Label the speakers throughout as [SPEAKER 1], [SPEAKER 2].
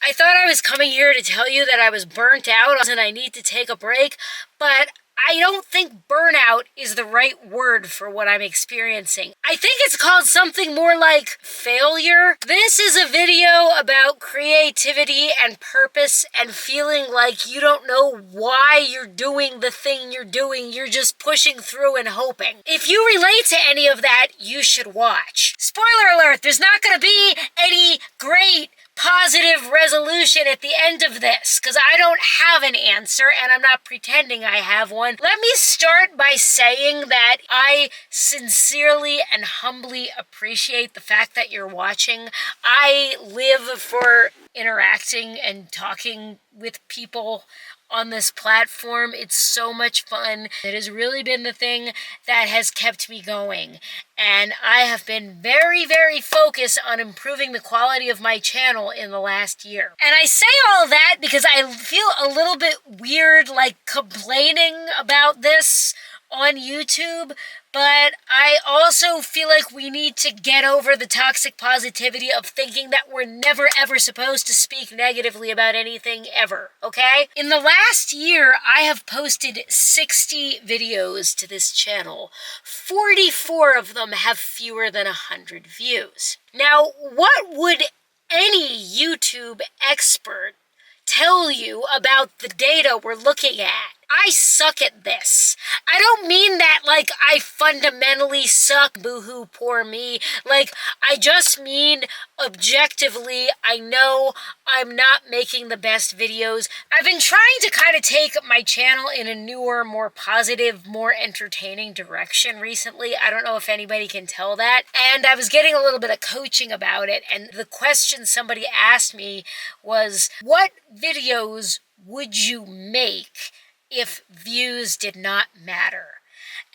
[SPEAKER 1] I thought I was coming here to tell you that I was burnt out and I need to take a break, but I don't think burnout is the right word for what I'm experiencing. I think it's called something more like failure. This is a video about creativity and purpose and feeling like you don't know why you're doing the thing you're doing. You're just pushing through and hoping. If you relate to any of that, you should watch. Spoiler alert, there's not going to be any great positive resolution at the end of this, because I don't have an answer and I'm not pretending I have one. Let me start by saying that I sincerely and humbly appreciate the fact that you're watching. I live for interacting and talking with people on this platform. It's so much fun. It has really been the thing that has kept me going. And I have been very, very focused on improving the quality of my channel in the last year. And I say all that because I feel a little bit weird, like complaining about this on YouTube, but I also feel like we need to get over the toxic positivity of thinking that we're never ever supposed to speak negatively about anything ever, okay? In the last year, I have posted 60 videos to this channel. 44 of them have fewer than 100 views. Now, what would any YouTube expert tell you about the data we're looking at? I suck at this. I don't mean that like I fundamentally suck, boo-hoo, poor me. Like, I just mean objectively, I know I'm not making the best videos. I've been trying to kind of take my channel in a newer, more positive, more entertaining direction recently. I don't know if anybody can tell that. And I was getting a little bit of coaching about it, and the question somebody asked me was, what videos would you make if views did not matter?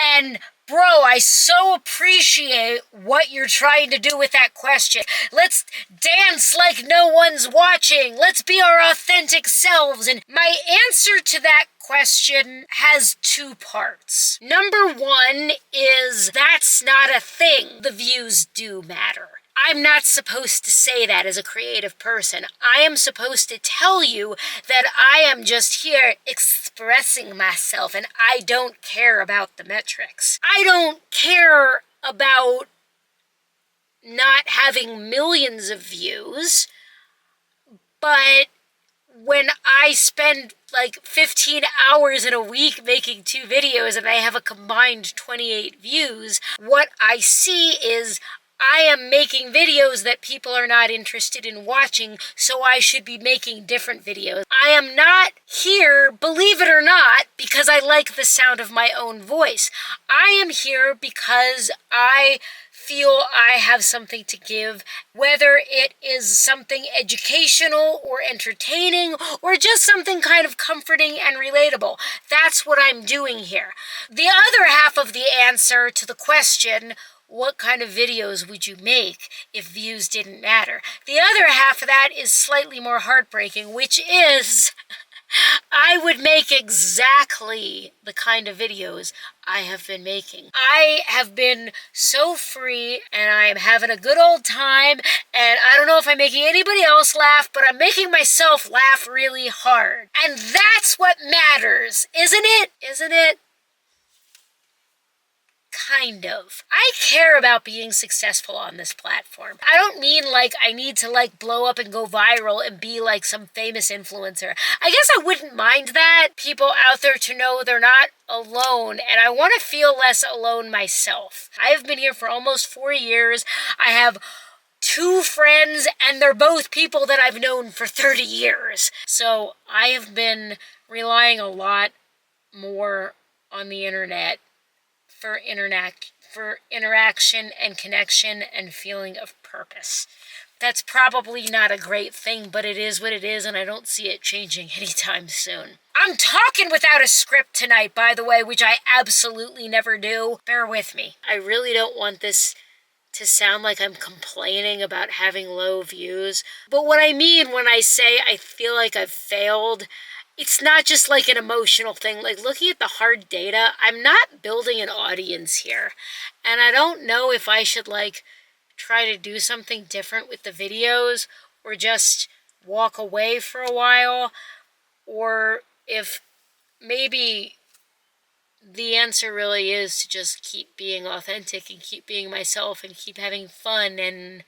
[SPEAKER 1] And bro, I so appreciate what you're trying to do with that question. Let's dance like no one's watching. Let's be our authentic selves. And my answer to that question has two parts. Number one is that's not a thing. The views do matter. I'm not supposed to say that as a creative person. I am supposed to tell you that I am just here expressing myself and I don't care about the metrics. I don't care about not having millions of views, but when I spend like 15 hours in a week making 2 videos and I have a combined 28 views, what I see is I am making videos that people are not interested in watching, so I should be making different videos. I am not here, believe it or not, because I like the sound of my own voice. I am here because I feel I have something to give, whether it is something educational or entertaining or just something kind of comforting and relatable. That's what I'm doing here. The other half of the answer to the question, what kind of videos would you make if views didn't matter? The other half of that is slightly more heartbreaking, which is I would make exactly the kind of videos I have been making. I have been so free and I'm having a good old time, and I don't know if I'm making anybody else laugh, but I'm making myself laugh really hard. And that's what matters, isn't it? Isn't it? Kind of. I care about being successful on this platform. I don't mean like I need to like blow up and go viral and be like some famous influencer. I guess I wouldn't mind that. People out there to know they're not alone, and I want to feel less alone myself. I have been here for almost 4 years. I have 2 friends, and they're both people that I've known for 30 years. So I have been relying a lot more on the internet for interaction and connection and feeling of purpose. That's probably not a great thing, but it is what it is, and I don't see it changing anytime soon. I'm talking without a script tonight, by the way, which I absolutely never do. Bear with me. I really don't want this to sound like I'm complaining about having low views, but what I mean when I say I feel like I've failed, it's not just like an emotional thing. Like, looking at the hard data, I'm not building an audience here. And I don't know if I should like try to do something different with the videos or just walk away for a while, or if maybe the answer really is to just keep being authentic and keep being myself and keep having fun. And,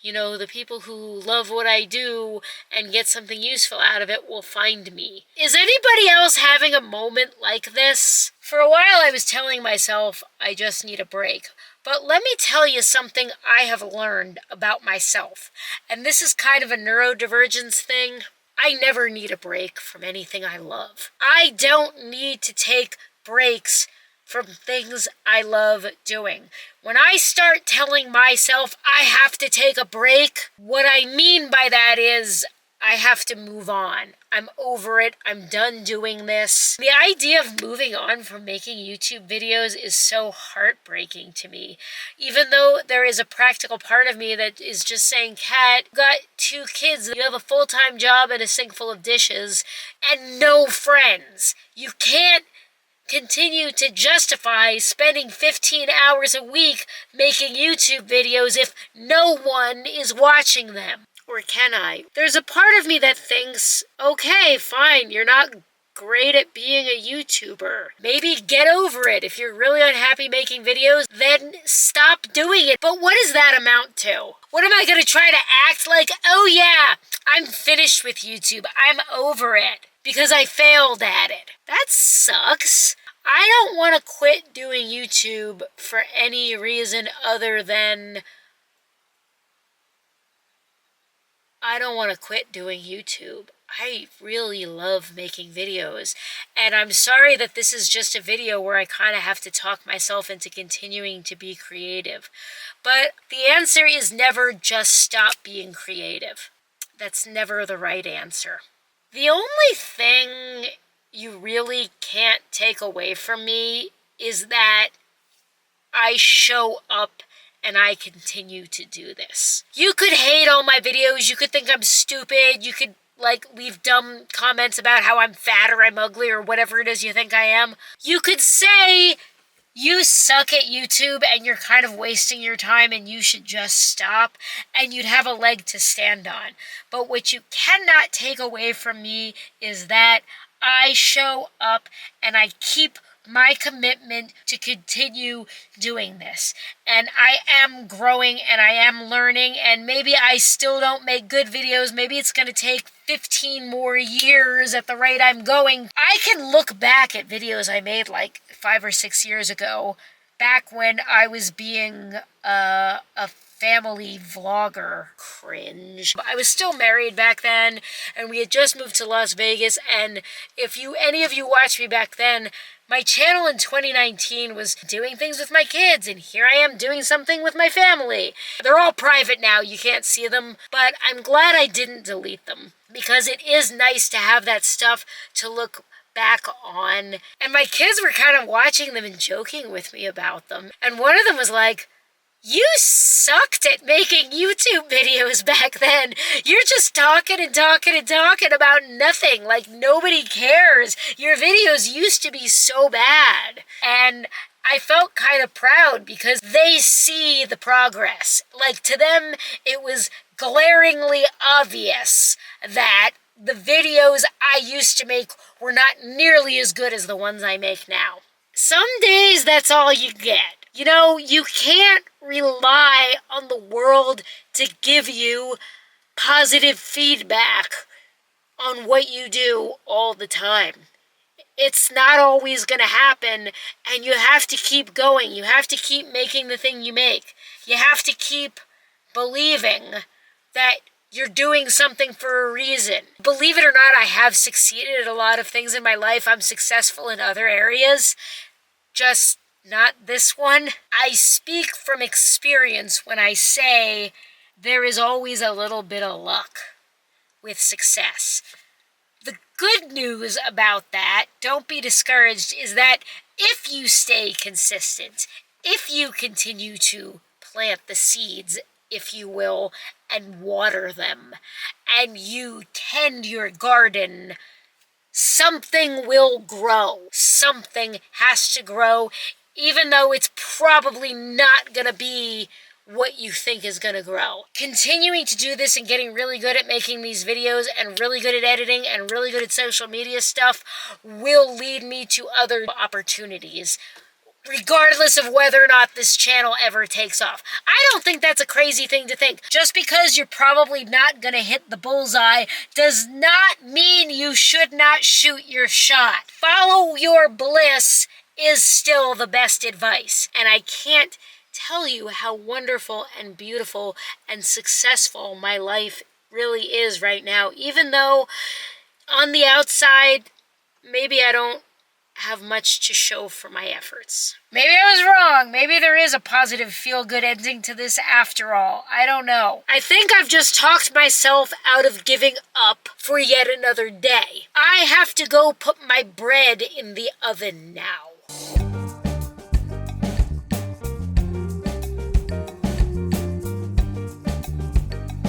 [SPEAKER 1] the people who love what I do and get something useful out of it will find me. Is anybody else having a moment like this? For a while I was telling myself I just need a break. But let me tell you something I have learned about myself. And this is kind of a neurodivergence thing. I never need a break from anything I love. I don't need to take breaks from things I love doing. When I start telling myself I have to take a break, what I mean by that is I have to move on. I'm over it. I'm done doing this. The idea of moving on from making YouTube videos is so heartbreaking to me. Even though there is a practical part of me that is just saying, Kat, you got 2 kids, you have a full-time job and a sink full of dishes, and no friends. You can't continue to justify spending 15 hours a week making YouTube videos if no one is watching them. Or can I? There's a part of me that thinks, okay, fine, you're not great at being a YouTuber. Maybe get over it. If you're really unhappy making videos, then stop doing it. But what does that amount to? What am I going to try to act like, oh yeah, I'm finished with YouTube. I'm over it because I failed at it. That sucks. I don't want to quit doing YouTube for any reason other than I don't want to quit doing YouTube. I really love making videos, and I'm sorry that this is just a video where I kind of have to talk myself into continuing to be creative. But the answer is never just stop being creative. That's never the right answer. The only thing you really can't take away from me is that I show up and I continue to do this. You could hate all my videos, you could think I'm stupid, you could leave dumb comments about how I'm fat or I'm ugly or whatever it is you think I am. You could say you suck at YouTube and you're kind of wasting your time and you should just stop, and you'd have a leg to stand on. But what you cannot take away from me is that I show up and I keep my commitment to continue doing this. And I am growing and I am learning, and maybe I still don't make good videos. Maybe it's going to take 15 more years at the rate I'm going. I can look back at videos I made 5 or 6 years ago, back when I was being a family vlogger. Cringe. I was still married back then, and we had just moved to Las Vegas, and if any of you watched me back then, my channel in 2019 was doing things with my kids, and here I am doing something with my family. They're all private now, you can't see them, but I'm glad I didn't delete them, because it is nice to have that stuff to look back on. And my kids were kind of watching them and joking with me about them, and one of them was like, you sucked at making YouTube videos back then. You're just talking and talking and talking about nothing. Nobody cares. Your videos used to be so bad. And I felt kind of proud because they see the progress. To them, it was glaringly obvious that the videos I used to make were not nearly as good as the ones I make now. Some days, that's all you get. You can't rely on the world to give you positive feedback on what you do all the time. It's not always going to happen, and you have to keep going. You have to keep making the thing you make. You have to keep believing that you're doing something for a reason. Believe it or not, I have succeeded at a lot of things in my life. I'm successful in other areas, just not this one. I speak from experience when I say there is always a little bit of luck with success. The good news about that, don't be discouraged, is that if you stay consistent, if you continue to plant the seeds, if you will, and water them, and you tend your garden, something will grow. Something has to grow, even though it's probably not going to be what you think is going to grow. Continuing to do this and getting really good at making these videos and really good at editing and really good at social media stuff will lead me to other opportunities, regardless of whether or not this channel ever takes off. I don't think that's a crazy thing to think. Just because you're probably not going to hit the bullseye does not mean you should not shoot your shot. Follow your bliss is still the best advice. And I can't tell you how wonderful and beautiful and successful my life really is right now, even though on the outside, maybe I don't have much to show for my efforts. Maybe I was wrong. Maybe there is a positive feel-good ending to this after all. I don't know. I think I've just talked myself out of giving up for yet another day. I have to go put my bread in the oven now.